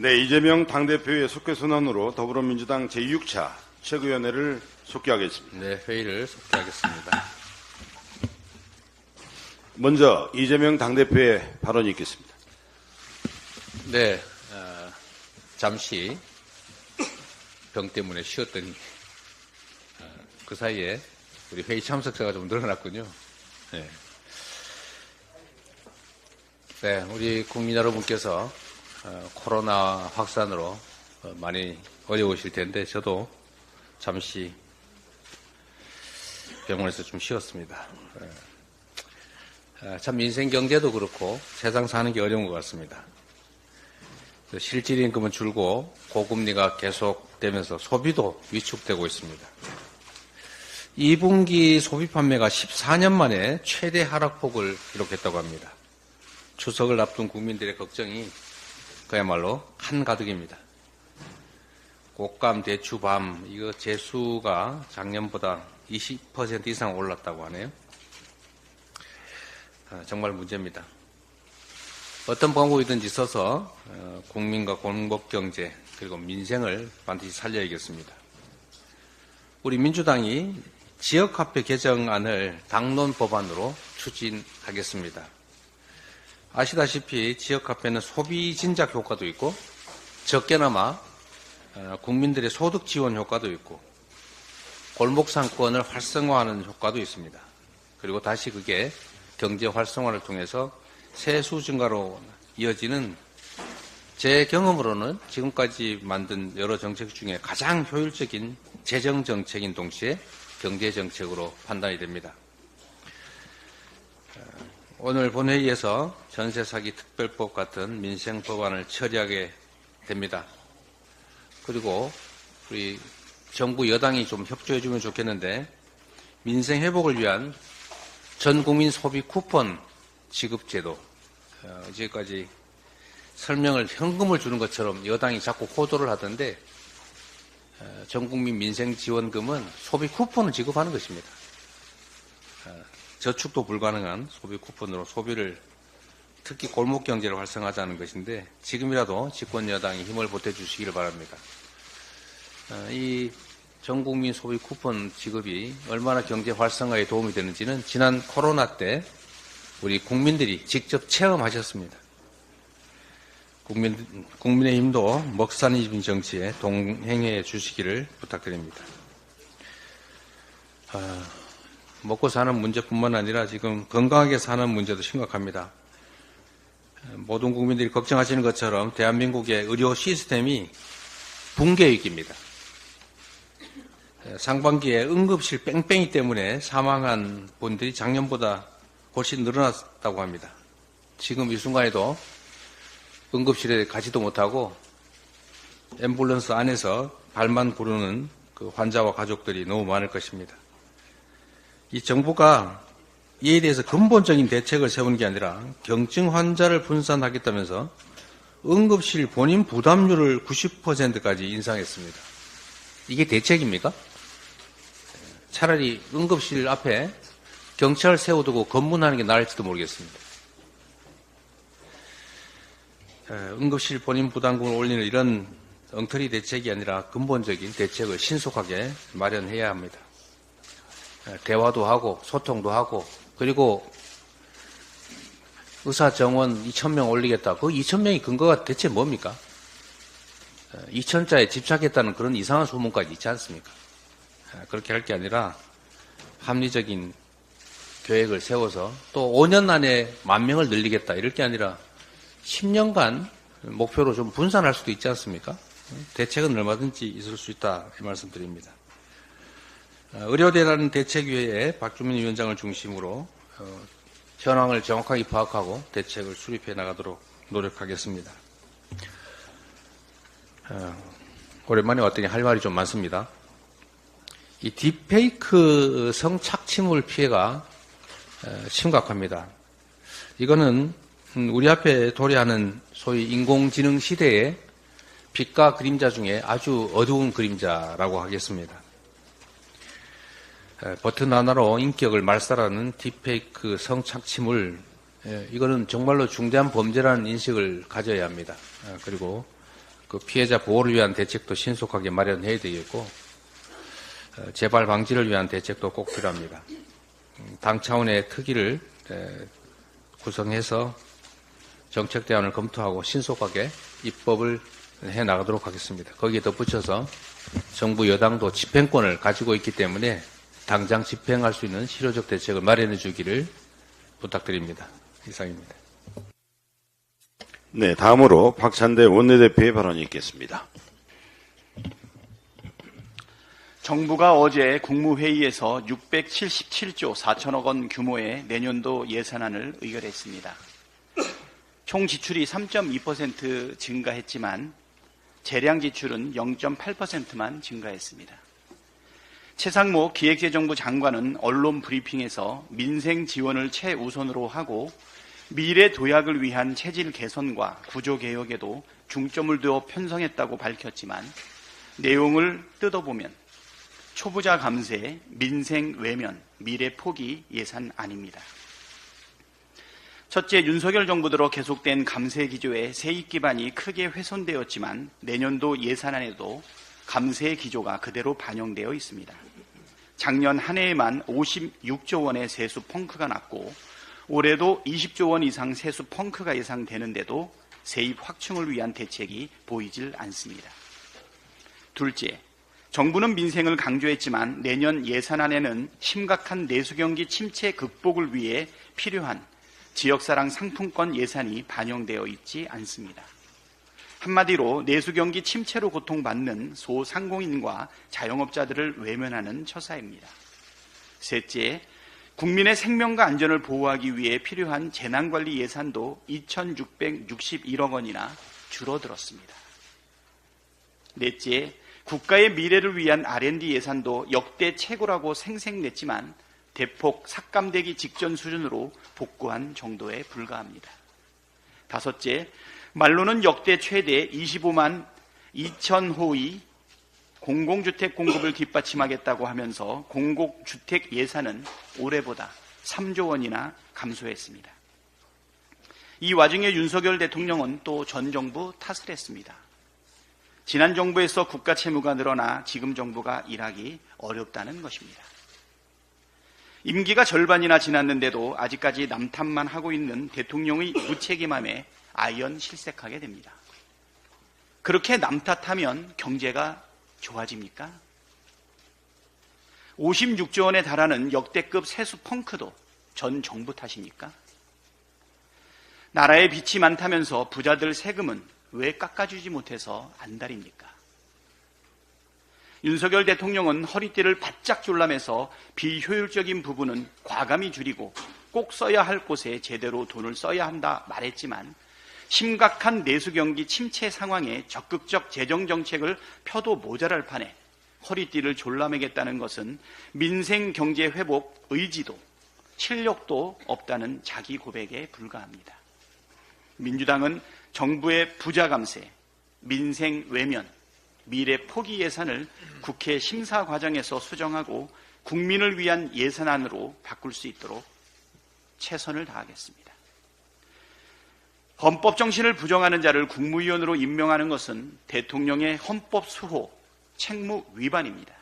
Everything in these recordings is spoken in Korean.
네, 이재명 당대표의 속개 선언으로 더불어민주당 제6차 최고위원회를 속기하겠습니다. 네, 회의를 속기하겠습니다. 먼저 이재명 당대표의 발언이 있겠습니다. 네, 잠시 병 때문에 쉬었더니 그 사이에 우리 회의 참석자가 좀 늘어났군요. 네, 우리 국민 여러분께서 코로나 확산으로 많이 어려우실 텐데 저도 잠시 병원에서 좀 쉬었습니다. 참 인생 경제도 그렇고 세상 사는 게 어려운 것 같습니다. 실질 임금은 줄고 고금리가 계속되면서 소비도 위축되고 있습니다. 2분기 소비 판매가 14년 만에 최대 하락폭을 기록했다고 합니다. 추석을 앞둔 국민들의 걱정이 그야말로 한가득입니다. 곡감, 대추, 밤, 이거 재수가 작년보다 20% 이상 올랐다고 하네요. 정말 문제입니다. 어떤 방법이든지 써서 국민과 공급경제 그리고 민생을 반드시 살려야겠습니다. 우리 민주당이 지역화폐 개정안을 당론 법안으로 추진하겠습니다. 아시다시피 지역화폐는 소비 진작 효과도 있고 적게나마 국민들의 소득 지원 효과도 있고 골목 상권을 활성화하는 효과도 있습니다. 그리고 다시 그게 경제 활성화를 통해서 세수 증가로 이어지는 제 경험으로는 지금까지 만든 여러 정책 중에 가장 효율적인 재정 정책인 동시에 경제 정책으로 판단이 됩니다. 오늘 본회의에서 전세 사기 특별법 같은 민생 법안을 처리하게 됩니다. 그리고 우리 정부 여당이 좀 협조해 주면 좋겠는데 민생 회복을 위한 전 국민 소비 쿠폰 지급 제도, 이제까지 설명을 현금을 주는 것처럼 여당이 자꾸 호도를 하던데 전 국민 민생 지원금은 소비 쿠폰을 지급하는 것입니다. 저축도 불가능한 소비 쿠폰으로 소비를 특히 골목 경제를 활성화하자는 것인데 지금이라도 집권 여당이 힘을 보태주시기를 바랍니다. 이 전 국민 소비 쿠폰 지급이 얼마나 경제 활성화에 도움이 되는지는 지난 코로나 때 우리 국민들이 직접 체험하셨습니다. 국민의힘도 먹사님 정치에 동행해 주시기를 부탁드립니다. 먹고 사는 문제뿐만 아니라 지금 건강하게 사는 문제도 심각합니다. 모든 국민들이 걱정하시는 것처럼 대한민국의 의료 시스템이 붕괴 위기입니다. 상반기에 응급실 뺑뺑이 때문에 사망한 분들이 작년보다 훨씬 늘어났다고 합니다. 지금 이 순간에도 응급실에 가지도 못하고 앰뷸런스 안에서 발만 구르는 그 환자와 가족들이 너무 많을 것입니다. 이 정부가 이에 대해서 근본적인 대책을 세우는 게 아니라 경증 환자를 분산하겠다면서 응급실 본인 부담률을 90%까지 인상했습니다. 이게 대책입니까? 차라리 응급실 앞에 경찰 세워두고 검문하는 게 나을지도 모르겠습니다. 응급실 본인 부담금을 올리는 이런 엉터리 대책이 아니라 근본적인 대책을 신속하게 마련해야 합니다. 대화도 하고 소통도 하고 그리고 의사 정원 2,000명 올리겠다. 그 2,000명의 근거가 대체 뭡니까? 2,000자에 집착했다는 그런 이상한 소문까지 있지 않습니까? 그렇게 할 게 아니라 합리적인 계획을 세워서 또 5년 안에 10,000명을 늘리겠다 이럴 게 아니라 10년간 목표로 좀 분산할 수도 있지 않습니까? 대책은 얼마든지 있을 수 있다 이 말씀드립니다. 의료대란 대책위회에 박주민 위원장을 중심으로 현황을 정확하게 파악하고 대책을 수립해 나가도록 노력하겠습니다. 오랜만에 왔더니 할 말이 좀 많습니다. 이 딥페이크 성착취물 피해가 심각합니다. 이거는 우리 앞에 도래하는 소위 인공지능 시대의 빛과 그림자 중에 아주 어두운 그림자라고 하겠습니다. 버튼 하나로 인격을 말살하는 딥페이크 성착취물, 이거는 정말로 중대한 범죄라는 인식을 가져야 합니다. 그리고 그 피해자 보호를 위한 대책도 신속하게 마련해야 되겠고 재발 방지를 위한 대책도 꼭 필요합니다. 당 차원의 특위를 구성해서 정책 대안을 검토하고 신속하게 입법을 해 나가도록 하겠습니다. 거기에 덧붙여서 정부 여당도 집행권을 가지고 있기 때문에 당장 집행할 수 있는 실효적 대책을 마련해 주기를 부탁드립니다. 이상입니다. 네, 다음으로 박찬대 원내대표의 발언이 있겠습니다. 정부가 어제 국무회의에서 677조 4천억 원 규모의 내년도 예산안을 의결했습니다. 총 지출이 3.2% 증가했지만 재량 지출은 0.8%만 증가했습니다. 최상목 기획재정부 장관은 언론 브리핑에서 민생 지원을 최우선으로 하고 미래 도약을 위한 체질 개선과 구조 개혁에도 중점을 두어 편성했다고 밝혔지만 내용을 뜯어보면 초부자 감세, 민생 외면, 미래 포기 예산안입니다. 첫째, 윤석열 정부 들어 계속된 감세 기조의 세입 기반이 크게 훼손되었지만 내년도 예산안에도 감세 기조가 그대로 반영되어 있습니다. 작년 한 해에만 56조 원의 세수 펑크가 났고 올해도 20조 원 이상 세수 펑크가 예상되는데도 세입 확충을 위한 대책이 보이질 않습니다. 둘째, 정부는 민생을 강조했지만 내년 예산안에는 심각한 내수경기 침체 극복을 위해 필요한 지역사랑 상품권 예산이 반영되어 있지 않습니다. 한마디로 내수경기 침체로 고통받는 소상공인과 자영업자들을 외면하는 처사입니다. 셋째, 국민의 생명과 안전을 보호하기 위해 필요한 재난관리 예산도 2,661억 원이나 줄어들었습니다. 넷째, 국가의 미래를 위한 R&D 예산도 역대 최고라고 생색냈지만 대폭 삭감되기 직전 수준으로 복구한 정도에 불과합니다. 다섯째, 말로는 역대 최대 25만 2,000호의 공공주택 공급을 뒷받침하겠다고 하면서 공공주택 예산은 올해보다 3조 원이나 감소했습니다. 이 와중에 윤석열 대통령은 또 전 정부 탓을 했습니다. 지난 정부에서 국가 채무가 늘어나 지금 정부가 일하기 어렵다는 것입니다. 임기가 절반이나 지났는데도 아직까지 남탓만 하고 있는 대통령의 무책임함에 아연실색하게 됩니다. 그렇게 남탓하면 경제가 좋아집니까? 56조 원에 달하는 역대급 세수 펑크도 전 정부 탓입니까? 나라에 빚이 많다면서 부자들 세금은 왜 깎아주지 못해서 안달입니까? 윤석열 대통령은 허리띠를 바짝 졸라매서 비효율적인 부분은 과감히 줄이고 꼭 써야 할 곳에 제대로 돈을 써야 한다 말했지만 심각한 내수경기 침체 상황에 적극적 재정정책을 펴도 모자랄 판에 허리띠를 졸라매겠다는 것은 민생 경제 회복 의지도 실력도 없다는 자기 고백에 불과합니다. 민주당은 정부의 부자 감세, 민생 외면, 미래 포기 예산을 국회 심사 과정에서 수정하고 국민을 위한 예산안으로 바꿀 수 있도록 최선을 다하겠습니다. 헌법 정신을 부정하는 자를 국무위원으로 임명하는 것은 대통령의 헌법 수호, 책무 위반입니다.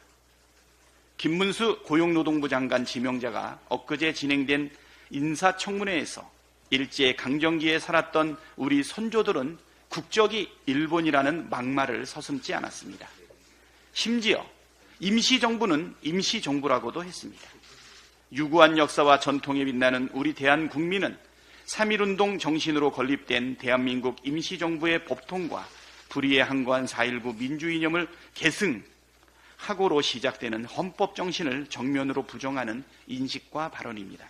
김문수 고용노동부 장관 지명자가 엊그제 진행된 인사청문회에서 일제 강점기에 살았던 우리 선조들은 국적이 일본이라는 막말을 서슴지 않았습니다. 심지어 임시정부는 임시정부라고도 했습니다. 유구한 역사와 전통에 빛나는 우리 대한국민은 3.1운동 정신으로 건립된 대한민국 임시정부의 법통과 불의에 항거한 4.19 민주이념을 계승하고로 시작되는 헌법 정신을 정면으로 부정하는 인식과 발언입니다.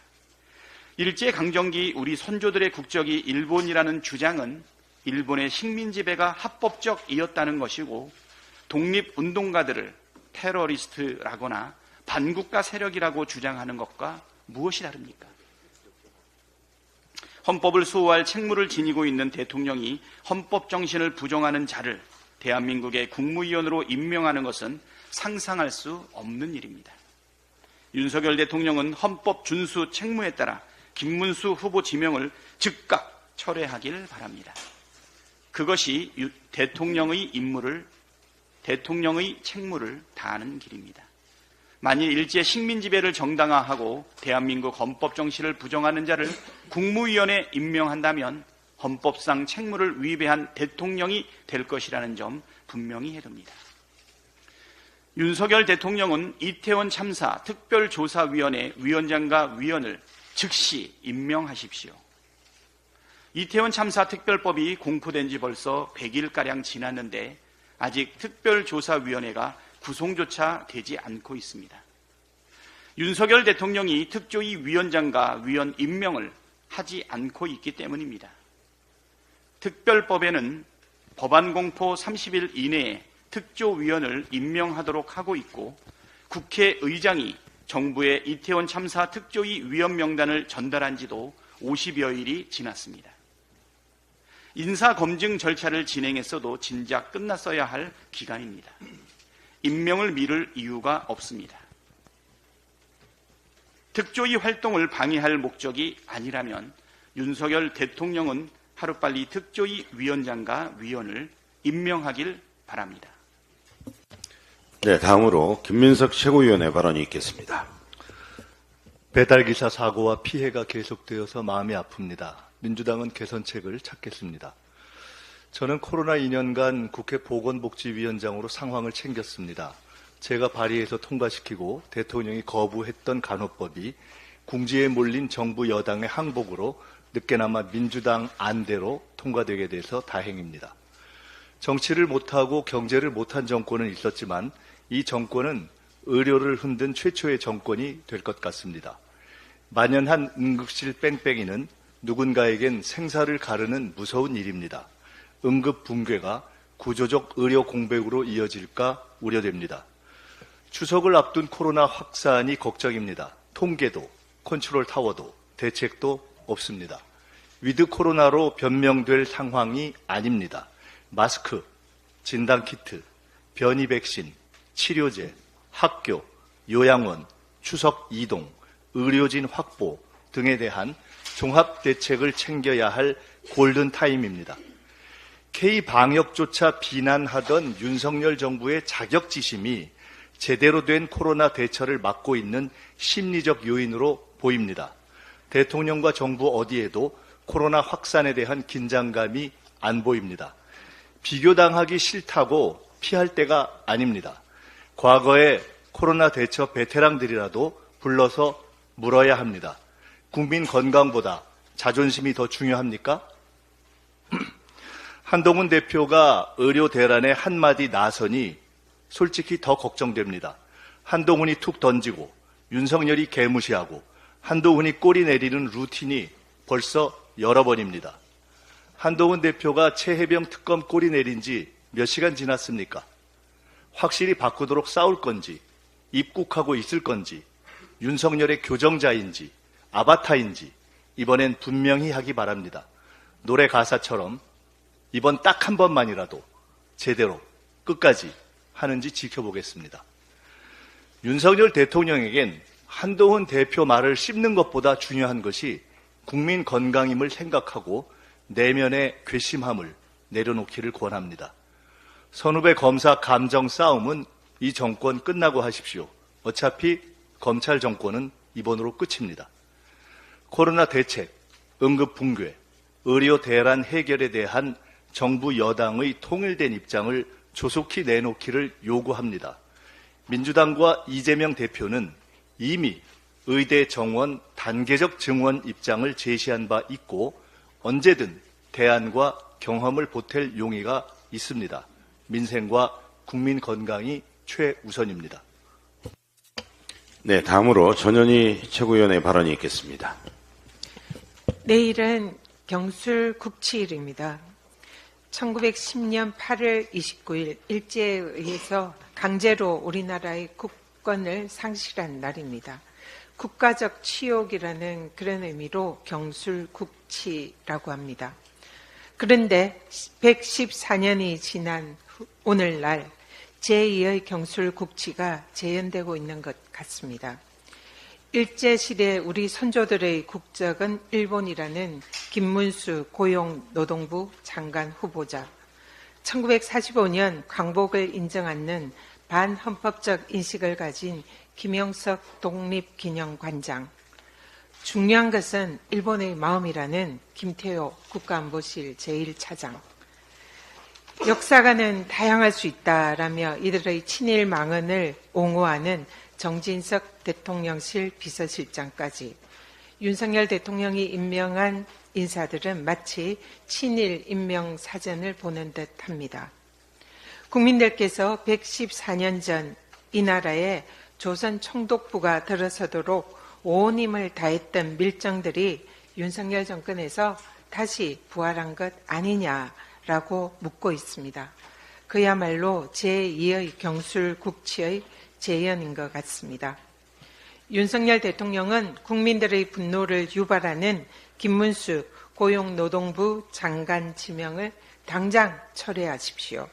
일제강점기 우리 선조들의 국적이 일본이라는 주장은 일본의 식민 지배가 합법적이었다는 것이고 독립운동가들을 테러리스트라거나 반국가 세력이라고 주장하는 것과 무엇이 다릅니까? 헌법을 수호할 책무를 지니고 있는 대통령이 헌법 정신을 부정하는 자를 대한민국의 국무위원으로 임명하는 것은 상상할 수 없는 일입니다. 윤석열 대통령은 헌법 준수 책무에 따라 김문수 후보 지명을 즉각 철회하길 바랍니다. 그것이 대통령의 책무를 다하는 길입니다. 만일 일제 식민지배를 정당화하고 대한민국 헌법 정신을 부정하는 자를 국무위원에 임명한다면 헌법상 책무를 위배한 대통령이 될 것이라는 점 분명히 해야 됩니다. 윤석열 대통령은 이태원 참사 특별조사위원회 위원장과 위원을 즉시 임명하십시오. 이태원 참사 특별법이 공포된 지 벌써 100일가량 지났는데 아직 특별조사위원회가 구성조차 되지 않고 있습니다. 윤석열 대통령이 특조위 위원장과 위원 임명을 하지 않고 있기 때문입니다. 특별법에는 법안 공포 30일 이내에 특조위원을 임명하도록 하고 있고 국회의장이 정부에 이태원 참사 특조위 위원 명단을 전달한 지도 50여일이 지났습니다. 인사검증 절차를 진행했어도 진작 끝났어야 할 기간입니다. 임명을 미룰 이유가 없습니다. 특조위 활동을 방해할 목적이 아니라면 윤석열 대통령은 하루빨리 특조위 위원장과 위원을 임명하길 바랍니다. 네, 다음으로 김민석 최고위원의 발언이 있겠습니다. 배달기사 사고와 피해가 계속되어서 마음이 아픕니다. 민주당은 개선책을 찾겠습니다. 저는 코로나 2년간 국회 보건복지위원장으로 상황을 챙겼습니다. 제가 발의해서 통과시키고 대통령이 거부했던 간호법이 궁지에 몰린 정부 여당의 항복으로 늦게나마 민주당 안대로 통과되게 돼서 다행입니다. 정치를 못하고 경제를 못한 정권은 있었지만 이 정권은 의료를 흔든 최초의 정권이 될 것 같습니다. 만연한 응급실 뺑뺑이는 누군가에겐 생사를 가르는 무서운 일입니다. 응급 붕괴가 구조적 의료 공백으로 이어질까 우려됩니다. 추석을 앞둔 코로나 확산이 걱정입니다. 통계도, 컨트롤 타워도, 대책도 없습니다. 위드 코로나로 변명될 상황이 아닙니다. 마스크, 진단키트, 변이 백신, 치료제, 학교, 요양원, 추석 이동, 의료진 확보 등에 대한 종합 대책을 챙겨야 할 골든타임입니다. K방역조차 비난하던 윤석열 정부의 자격지심이 제대로 된 코로나 대처를 막고 있는 심리적 요인으로 보입니다. 대통령과 정부 어디에도 코로나 확산에 대한 긴장감이 안 보입니다. 비교당하기 싫다고 피할 때가 아닙니다. 과거에 코로나 대처 베테랑들이라도 불러서 물어야 합니다. 국민 건강보다 자존심이 더 중요합니까? 한동훈 대표가 의료 대란에 한마디 나서니 솔직히 더 걱정됩니다. 한동훈이 툭 던지고 윤석열이 개무시하고 한동훈이 꼬리 내리는 루틴이 벌써 여러 번입니다. 한동훈 대표가 최혜병 특검 꼬리 내린 지 몇 시간 지났습니까? 확실히 바꾸도록 싸울 건지, 입국하고 있을 건지, 윤석열의 교정자인지, 아바타인지 이번엔 분명히 하기 바랍니다. 노래 가사처럼 이번 딱 한 번만이라도 제대로 끝까지 하는지 지켜보겠습니다. 윤석열 대통령에겐 한동훈 대표 말을 씹는 것보다 중요한 것이 국민 건강임을 생각하고 내면의 괘씸함을 내려놓기를 권합니다. 선후배 검사 감정 싸움은 이 정권 끝나고 하십시오. 어차피 검찰 정권은 이번으로 끝입니다. 코로나 대책, 응급 붕괴, 의료 대란 해결에 대한 정부 여당의 통일된 입장을 조속히 내놓기를 요구합니다. 민주당과 이재명 대표는 이미 의대 정원 단계적 증원 입장을 제시한 바 있고 언제든 대안과 경험을 보탤 용의가 있습니다. 민생과 국민 건강이 최우선입니다. 네, 다음으로 전현희 최고위원의 발언이 있겠습니다. 내일은 경술국치일입니다. 1910년 8월 29일 일제에 의해서 강제로 우리나라의 국권을 상실한 날입니다. 국가적 치욕이라는 그런 의미로 경술국치라고 합니다. 그런데 114년이 지난 오늘날 제2의 경술국치가 재현되고 있는 것 같습니다. 일제시대 우리 선조들의 국적은 일본이라는 김문수 고용노동부 장관 후보자, 1945년 광복을 인정하는 반헌법적 인식을 가진 김영석 독립기념관장, 중요한 것은 일본의 마음이라는 김태호 국가안보실 제1차장. 역사가는 다양할 수 있다라며 이들의 친일 망언을 옹호하는 정진석 대통령실 비서실장까지 윤석열 대통령이 임명한 인사들은 마치 친일 임명 사전을 보는 듯합니다. 국민들께서 114년 전 이 나라에 조선 총독부가 들어서도록 온 힘을 다했던 밀정들이 윤석열 정권에서 다시 부활한 것 아니냐라고 묻고 있습니다. 그야말로 제2의 경술국치의 재현인 것 같습니다. 윤석열 대통령은 국민들의 분노를 유발하는 김문수 고용노동부 장관 지명을 당장 철회하십시오.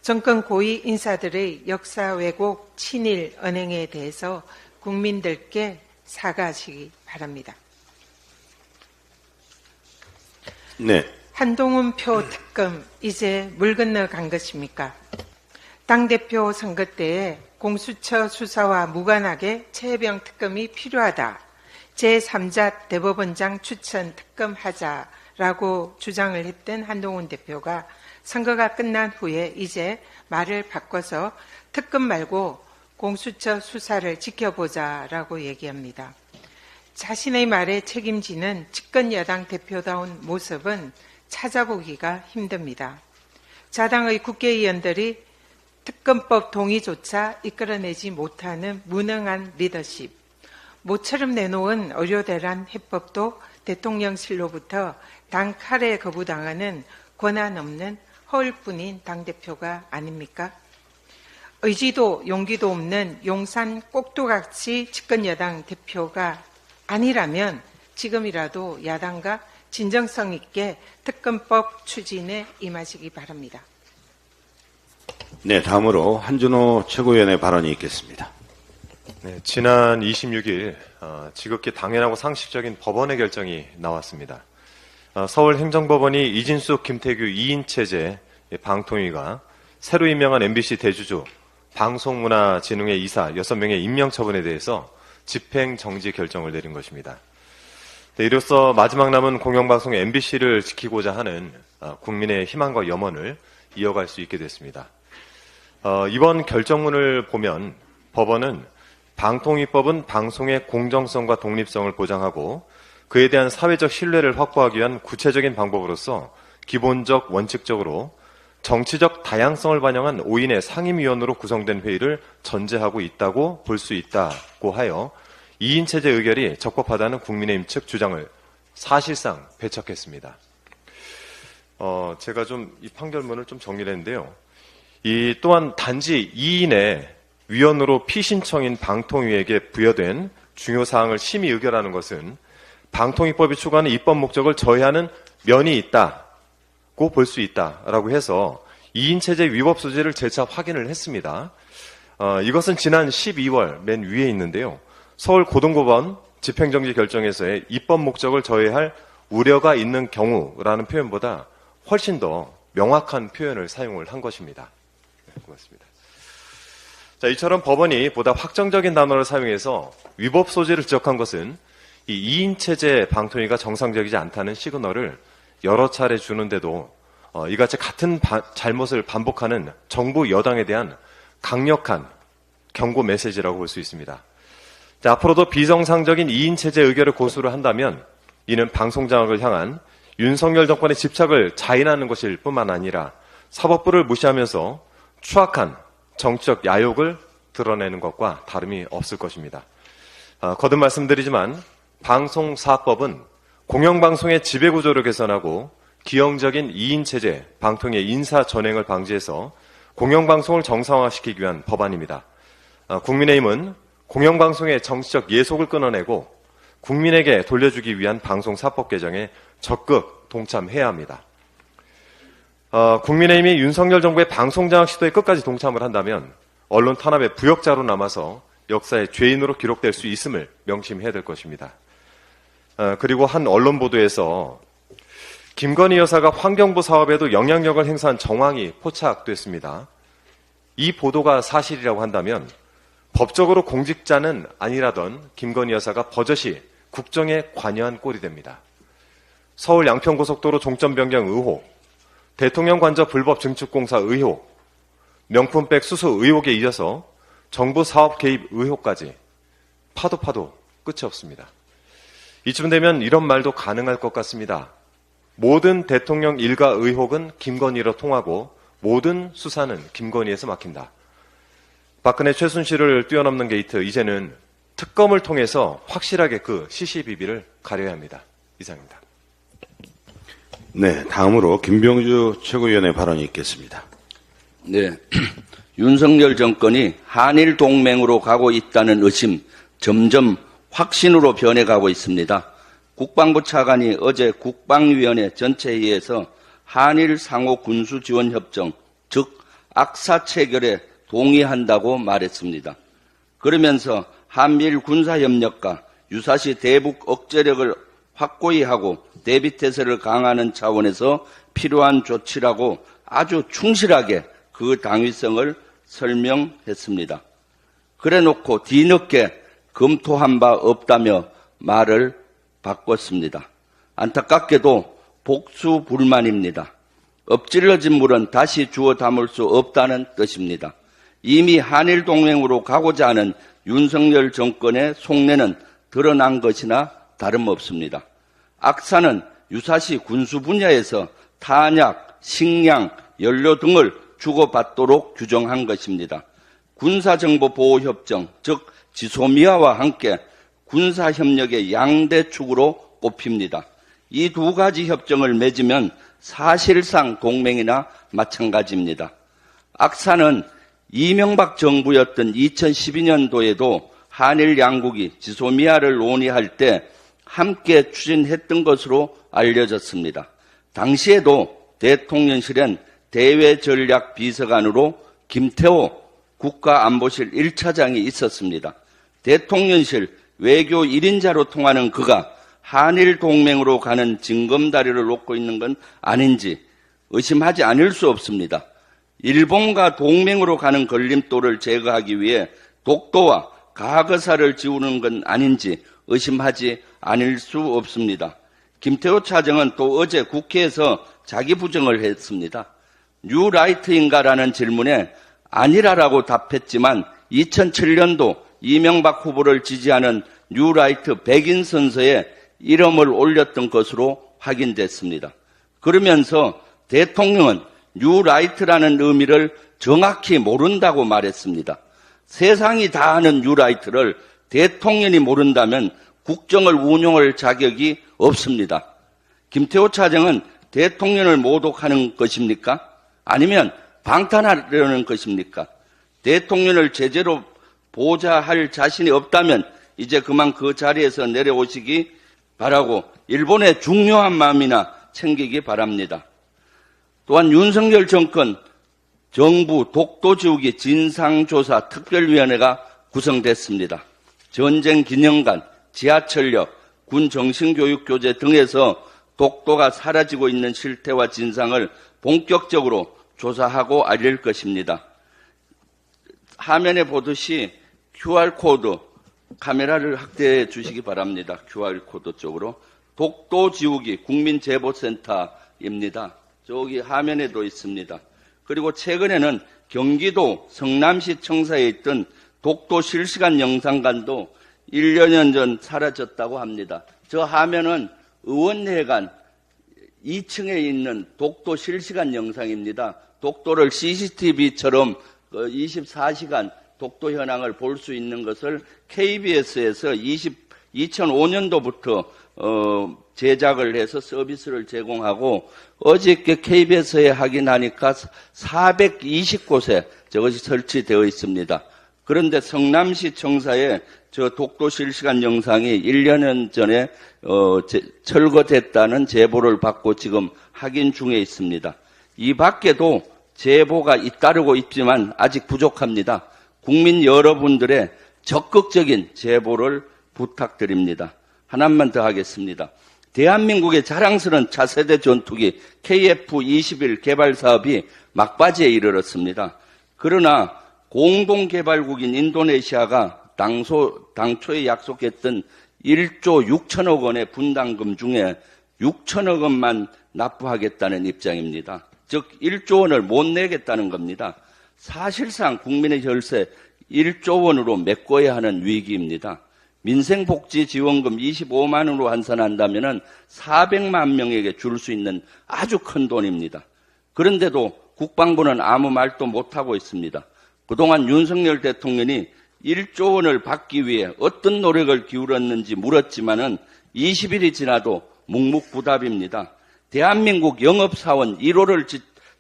정권 고위 인사들의 역사 왜곡 친일 언행에 대해서 국민들께 사과하시기 바랍니다. 네. 한동훈 표 특검 이제 물 건너간 것입니까? 당대표 선거 때에 공수처 수사와 무관하게 최혜병 특검이 필요하다. 제3자 대법원장 추천 특검하자라고 주장을 했던 한동훈 대표가 선거가 끝난 후에 이제 말을 바꿔서 특검 말고 공수처 수사를 지켜보자라고 얘기합니다. 자신의 말에 책임지는 집권 여당 대표다운 모습은 찾아보기가 힘듭니다. 자당의 국회의원들이 특검법 동의조차 이끌어내지 못하는 무능한 리더십, 모처럼 내놓은 의료대란 해법도 대통령실로부터 단칼에 거부당하는 권한 없는 허울뿐인 당대표가 아닙니까? 의지도 용기도 없는 용산 꼭두각시 집권여당 대표가 아니라면 지금이라도 야당과 진정성 있게 특검법 추진에 임하시기 바랍니다. 네, 다음으로 한준호 최고위원의 발언이 있겠습니다. 네, 지난 26일 지극히 당연하고 상식적인 법원의 결정이 나왔습니다. 서울행정법원이 이진숙, 김태규 2인 체제 방통위가 새로 임명한 MBC 대주주 방송문화진흥회 이사 6명의 임명 처분에 대해서 집행정지 결정을 내린 것입니다. 네, 이로써 마지막 남은 공영방송 MBC를 지키고자 하는 국민의 희망과 염원을 이어갈 수 있게 됐습니다. 이번 결정문을 보면 법원은 방통위법은 방송의 공정성과 독립성을 보장하고 그에 대한 사회적 신뢰를 확보하기 위한 구체적인 방법으로서 기본적 원칙적으로 정치적 다양성을 반영한 5인의 상임위원으로 구성된 회의를 전제하고 있다고 볼 수 있다고 하여 2인 체제 의결이 적법하다는 국민의힘 측 주장을 사실상 배척했습니다. 제가 좀 이 판결문을 좀 정리를 했는데요. 또한 단지 2인의 위원으로 피신청인 방통위에게 부여된 중요 사항을 심의 의결하는 것은 방통위법이 추구하는 입법 목적을 저해하는 면이 있다고 볼 수 있다라고 해서 2인 체제 위법 소지를 재차 확인을 했습니다. 이것은 지난 12월 맨 위에 있는데요. 서울고등법원 집행정지 결정에서의 입법 목적을 저해할 우려가 있는 경우라는 표현보다 훨씬 더 명확한 표현을 사용을 한 것입니다. 네, 고맙습니다. 자, 이처럼 법원이 보다 확정적인 단어를 사용해서 위법 소지를 지적한 것은 이 2인 체제 방통위가 정상적이지 않다는 시그널을 여러 차례 주는데도 이같이 같은 잘못을 반복하는 정부 여당에 대한 강력한 경고 메시지라고 볼 수 있습니다. 자, 앞으로도 비정상적인 2인 체제 의결을 고수를 한다면 이는 방송장악을 향한 윤석열 정권의 집착을 자인하는 것일 뿐만 아니라 사법부를 무시하면서 추악한 정치적 야욕을 드러내는 것과 다름이 없을 것입니다. 거듭 말씀드리지만 방송사법은 공영방송의 지배구조를 개선하고 기형적인 2인 체제, 방통의 인사 전횡을 방지해서 공영방송을 정상화시키기 위한 법안입니다. 국민의힘은 공영방송의 정치적 예속을 끊어내고 국민에게 돌려주기 위한 방송사법 개정에 적극 동참해야 합니다. 국민의힘이 윤석열 정부의 방송장악 시도에 끝까지 동참을 한다면 언론 탄압의 부역자로 남아서 역사의 죄인으로 기록될 수 있음을 명심해야 될 것입니다. 그리고 한 언론 보도에서 김건희 여사가 환경부 사업에도 영향력을 행사한 정황이 포착됐습니다. 이 보도가 사실이라고 한다면 법적으로 공직자는 아니라던 김건희 여사가 버젓이 국정에 관여한 꼴이 됩니다. 서울 양평고속도로 종점 변경 의혹, 대통령 관저 불법 증축공사 의혹, 명품백 수수 의혹에 이어서 정부 사업 개입 의혹까지 파도 끝이 없습니다. 이쯤 되면 이런 말도 가능할 것 같습니다. 모든 대통령 일가 의혹은 김건희로 통하고 모든 수사는 김건희에서 막힌다. 박근혜 최순실을 뛰어넘는 게이트, 이제는 특검을 통해서 확실하게 그 시시비비를 가려야 합니다. 이상입니다. 네, 다음으로 김병주 최고위원의 발언이 있겠습니다. 네. 윤석열 정권이 한일 동맹으로 가고 있다는 의심 점점 확신으로 변해가고 있습니다. 국방부 차관이 어제 국방위원회 전체회의에서 한일 상호 군수 지원 협정, 즉 악사 체결에 동의한다고 말했습니다. 그러면서 한미일 군사협력과 유사시 대북 억제력을 확고히 하고 대비태세를 강화하는 차원에서 필요한 조치라고 아주 충실하게 그 당위성을 설명했습니다. 그래놓고 뒤늦게 검토한 바 없다며 말을 바꿨습니다. 안타깝게도 복수 불만입니다. 엎질러진 물은 다시 주워 담을 수 없다는 뜻입니다. 이미 한일 동맹으로 가고자 하는 윤석열 정권의 속내는 드러난 것이나 다름없습니다. 악사는 유사시 군수 분야에서 탄약, 식량, 연료 등을 주고받도록 규정한 것입니다. 군사정보보호협정, 즉 지소미아와 함께 군사협력의 양대축으로 꼽힙니다. 이 두 가지 협정을 맺으면 사실상 동맹이나 마찬가지입니다. 악사는 이명박 정부였던 2012년도에도 한일 양국이 지소미아를 논의할 때 함께 추진했던 것으로 알려졌습니다. 당시에도 대통령실엔 대외전략비서관으로 김태호 국가안보실 1차장이 있었습니다. 대통령실 외교 1인자로 통하는 그가 한일 동맹으로 가는 징검다리를 놓고 있는 건 아닌지 의심하지 않을 수 없습니다. 일본과 동맹으로 가는 걸림돌을 제거하기 위해 독도와 가거사를 지우는 건 아닌지 의심하지 않을 수 없습니다. 김태호 차장은 또 어제 국회에서 자기 부정을 했습니다. 뉴라이트인가라는 질문에 아니라라고 답했지만 2007년도 이명박 후보를 지지하는 뉴라이트 백인 선서에 이름을 올렸던 것으로 확인됐습니다. 그러면서 대통령은 뉴라이트라는 의미를 정확히 모른다고 말했습니다. 세상이 다 아는 뉴라이트를 대통령이 모른다면 국정을 운영할 자격이 없습니다. 김태호 차장은 대통령을 모독하는 것입니까? 아니면 방탄하려는 것입니까? 대통령을 제대로 보좌할 자신이 없다면 이제 그만 그 자리에서 내려오시기 바라고 일본의 중요한 마음이나 챙기기 바랍니다. 또한 윤석열 정권 정부 독도 지우기 진상조사 특별위원회가 구성됐습니다. 전쟁 기념관, 지하철역, 군 정신교육교재 등에서 독도가 사라지고 있는 실태와 진상을 본격적으로 조사하고 알릴 것입니다. 화면에 보듯이 QR코드 카메라를 확대해 주시기 바랍니다. QR코드 쪽으로. 독도 지우기 국민제보센터입니다. 저기 화면에도 있습니다. 그리고 최근에는 경기도 성남시 청사에 있던 독도 실시간 영상관도 1년 전 사라졌다고 합니다. 저 화면은 의원회관 2층에 있는 독도 실시간 영상입니다. 독도를 CCTV처럼 24시간 독도 현황을 볼 수 있는 것을 KBS에서 2005년도부터 제작을 해서 서비스를 제공하고 어저께 KBS에 확인하니까 420곳에 저것이 설치되어 있습니다. 그런데 성남시 청사에 저 독도 실시간 영상이 1년 전에 철거됐다는 제보를 받고 지금 확인 중에 있습니다. 이 밖에도 제보가 잇따르고 있지만 아직 부족합니다. 국민 여러분들의 적극적인 제보를 부탁드립니다. 하나만 더 하겠습니다. 대한민국의 자랑스러운 차세대 전투기 KF-21 개발 사업이 막바지에 이르렀습니다. 그러나 공동개발국인 인도네시아가 당초에 약속했던 1조 6천억 원의 분담금 중에 6천억 원만 납부하겠다는 입장입니다. 즉 1조 원을 못 내겠다는 겁니다. 사실상 국민의 혈세 1조 원으로 메꿔야 하는 위기입니다. 민생복지지원금 25만 원으로 환산한다면 400만 명에게 줄 수 있는 아주 큰 돈입니다. 그런데도 국방부는 아무 말도 못하고 있습니다. 그동안 윤석열 대통령이 1조 원을 받기 위해 어떤 노력을 기울였는지 물었지만은 20일이 지나도 묵묵부답입니다. 대한민국 영업사원 1호를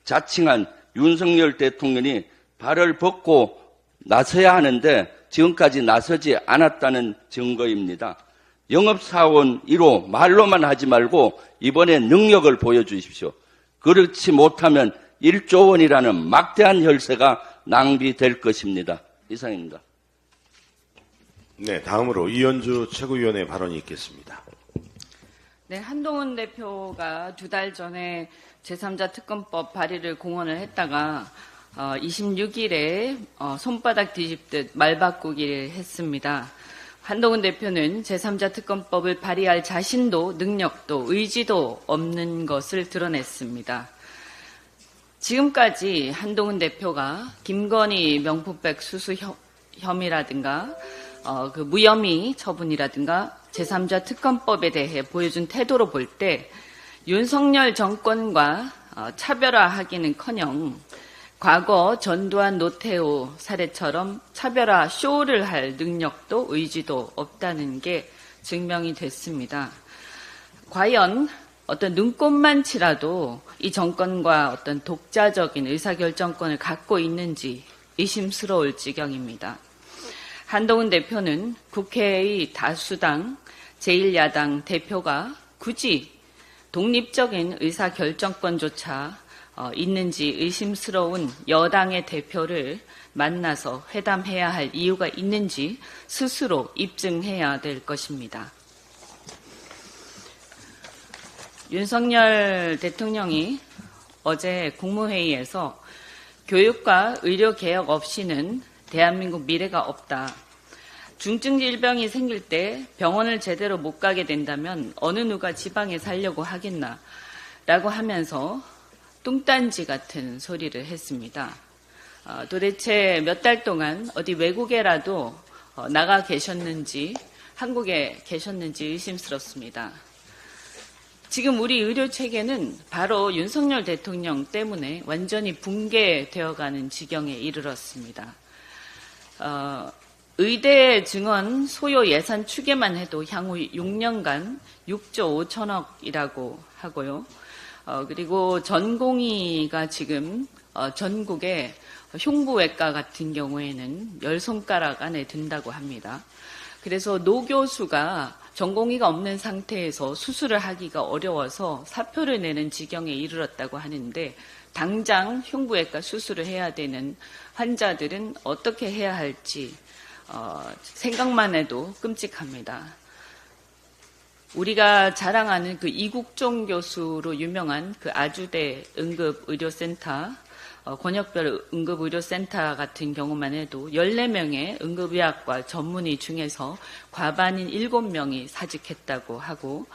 자칭한 윤석열 대통령이 발을 벗고 나서야 하는데 지금까지 나서지 않았다는 증거입니다. 영업사원 1호 말로만 하지 말고 이번에 능력을 보여주십시오. 그렇지 못하면 1조 원이라는 막대한 혈세가 낭비될 것입니다. 이상입니다. 네, 다음으로 이현주 최고위원의 발언이 있겠습니다. 네, 한동훈 대표가 2달 전에 제3자 특검법 발의를 공언을 했다가 26일에 손바닥 뒤집듯 말 바꾸기를 했습니다. 한동훈 대표는 제3자 특검법을 발의할 자신도 능력도 의지도 없는 것을 드러냈습니다. 지금까지 한동훈 대표가 김건희 명품백 수수 혐의라든가 그 무혐의 처분이라든가 제3자 특검법에 대해 보여준 태도로 볼 때 윤석열 정권과 차별화하기는커녕 과거 전두환 노태우 사례처럼 차별화 쇼를 할 능력도 의지도 없다는 게 증명이 됐습니다. 과연 어떤 눈꼽만치라도 이 정권과 어떤 독자적인 의사결정권을 갖고 있는지 의심스러울 지경입니다. 한동훈 대표는 국회의 다수당 제1야당 대표가 굳이 독립적인 의사결정권조차 있는지 의심스러운 여당의 대표를 만나서 회담해야 할 이유가 있는지 스스로 입증해야 될 것입니다. 윤석열 대통령이 어제 국무회의에서 교육과 의료개혁 없이는 대한민국 미래가 없다. 중증 질병이 생길 때 병원을 제대로 못 가게 된다면 어느 누가 지방에 살려고 하겠나 라고 하면서 뚱딴지 같은 소리를 했습니다. 도대체 몇 달 동안 어디 외국에라도 나가 계셨는지 한국에 계셨는지 의심스럽습니다. 지금 우리 의료체계는 바로 윤석열 대통령 때문에 완전히 붕괴되어가는 지경에 이르렀습니다. 의대 증원 소요 예산 추계만 해도 향후 6년간 6조 5천억이라고 하고요. 그리고 전공의가 지금 전국에 흉부외과 같은 경우에는 10손가락 안에 든다고 합니다. 그래서 노 교수가 전공의가 없는 상태에서 수술을 하기가 어려워서 사표를 내는 지경에 이르렀다고 하는데 당장 흉부외과 수술을 해야 되는 환자들은 어떻게 해야 할지 생각만 해도 끔찍합니다. 우리가 자랑하는 그 이국종 교수로 유명한 그 아주대 응급의료센터, 권역별 응급의료센터 같은 경우만 해도 14명의 응급의학과 전문의 중에서 과반인 7명이 사직했다고 하고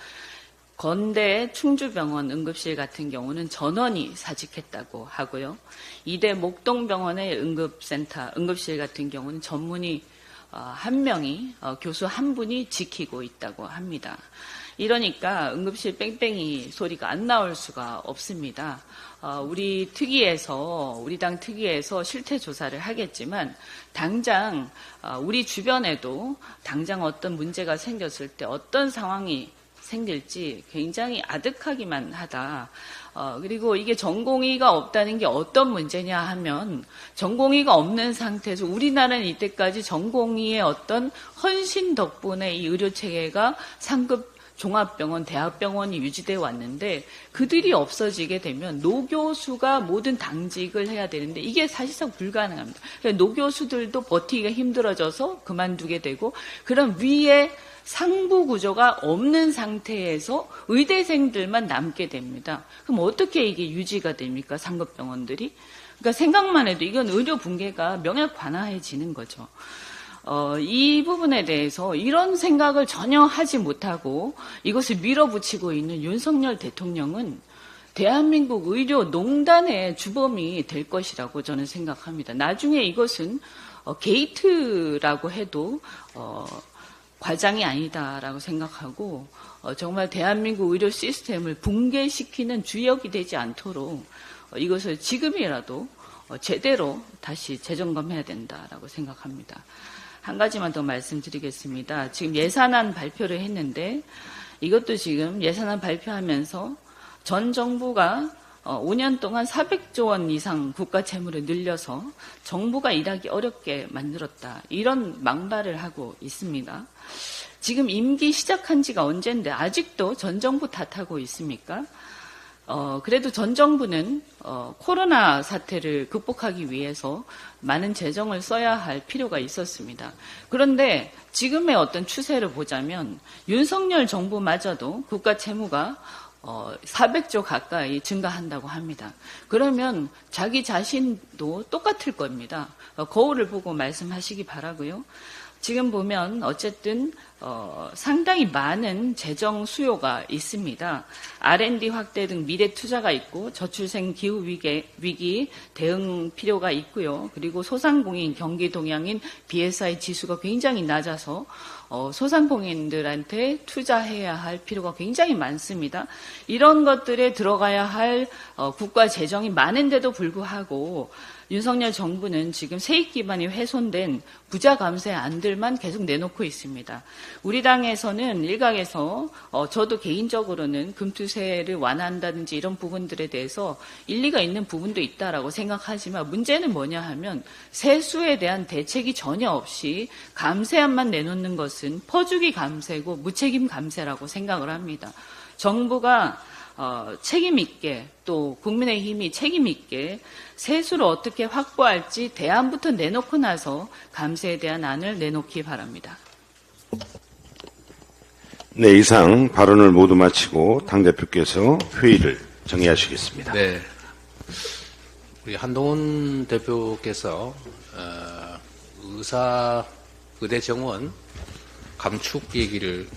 건대 충주병원 응급실 같은 경우는 전원이 사직했다고 하고요. 이대 목동병원의 응급실 같은 경우는 전문의 한 명이 교수 한 분이 지키고 있다고 합니다. 이러니까 응급실 뺑뺑이 소리가 안 나올 수가 없습니다. 우리 당 특위에서 실태 조사를 하겠지만 당장 우리 주변에도 당장 어떤 문제가 생겼을 때 어떤 상황이 생길지 굉장히 아득하기만 하다. 그리고 이게 전공의가 없다는 게 어떤 문제냐 하면 전공의가 없는 상태에서 우리나라는 이때까지 전공의의 어떤 헌신 덕분에 이 의료체계가 상급 종합병원, 대학병원이 유지되어 왔는데 그들이 없어지게 되면 노교수가 모든 당직을 해야 되는데 이게 사실상 불가능합니다. 그러니까 노교수들도 버티기가 힘들어져서 그만두게 되고 그런 위에 상부 구조가 없는 상태에서 의대생들만 남게 됩니다. 그럼 어떻게 이게 유지가 됩니까? 상급병원들이? 그러니까 생각만 해도 이건 의료 붕괴가 명약관화해지는 거죠. 이 부분에 대해서 이런 생각을 전혀 하지 못하고 이것을 밀어붙이고 있는 윤석열 대통령은 대한민국 의료농단의 주범이 될 것이라고 저는 생각합니다. 나중에 이것은 게이트라고 해도 과장이 아니다라고 생각하고 정말 대한민국 의료 시스템을 붕괴시키는 주역이 되지 않도록 이것을 지금이라도 제대로 다시 재점검해야 된다라고 생각합니다. 한 가지만 더 말씀드리겠습니다. 지금 예산안 발표를 했는데 이것도 지금 예산안 발표하면서 전 정부가 5년 동안 400조 원 이상 국가 채무를 늘려서 정부가 일하기 어렵게 만들었다. 이런 망발을 하고 있습니다. 지금 임기 시작한 지가 언젠데 아직도 전 정부 탓하고 있습니까? 그래도 전 정부는 코로나 사태를 극복하기 위해서 많은 재정을 써야 할 필요가 있었습니다. 그런데 지금의 어떤 추세를 보자면 윤석열 정부마저도 국가 채무가 400조 가까이 증가한다고 합니다. 그러면 자기 자신도 똑같을 겁니다. 거울을 보고 말씀하시기 바라고요. 지금 보면 어쨌든 상당히 많은 재정 수요가 있습니다. R&D 확대 등 미래 투자가 있고 저출생 기후 위기 대응 필요가 있고요. 그리고 소상공인 경기 동향인 BSI 지수가 굉장히 낮아서 소상공인들한테 투자해야 할 필요가 굉장히 많습니다. 이런 것들에 들어가야 할 국가 재정이 많은데도 불구하고 윤석열 정부는 지금 세입 기반이 훼손된 부자 감세 안들만 계속 내놓고 있습니다. 우리 당에서는 일각에서 저도 개인적으로는 금투세를 완화한다든지 이런 부분들에 대해서 일리가 있는 부분도 있다라고 생각하지만 문제는 뭐냐 하면 세수에 대한 대책이 전혀 없이 감세안만 내놓는 것은 퍼주기 감세고 무책임 감세라고 생각을 합니다. 정부가 책임 있게 또 국민의힘이 책임 있게 세수를 어떻게 확보할지 대안부터 내놓고 나서 감세에 대한 안을 내놓기 바랍니다. 네, 이상 발언을 모두 마치고 당대표께서 회의를 정리하시겠습니다. 네. 우리 한동훈 대표께서 의대 정원 감축 얘기를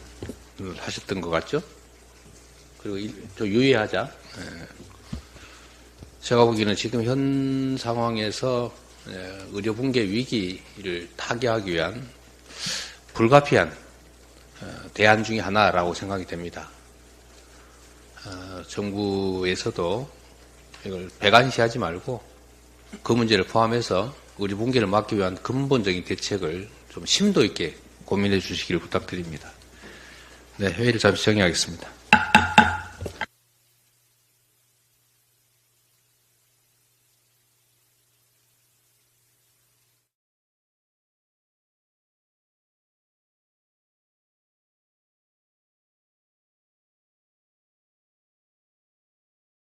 하셨던 것 같죠? 그리고 좀 유의하자. 제가 보기에는 지금 현 상황에서 의료 붕괴 위기를 타개하기 위한 불가피한 대안 중에 하나라고 생각이 됩니다. 정부에서도 이걸 배관시하지 말고 그 문제를 포함해서 의료 붕괴를 막기 위한 근본적인 대책을 좀 심도 있게 고민해 주시기를 부탁드립니다. 네, 회의를 잠시 정리하겠습니다.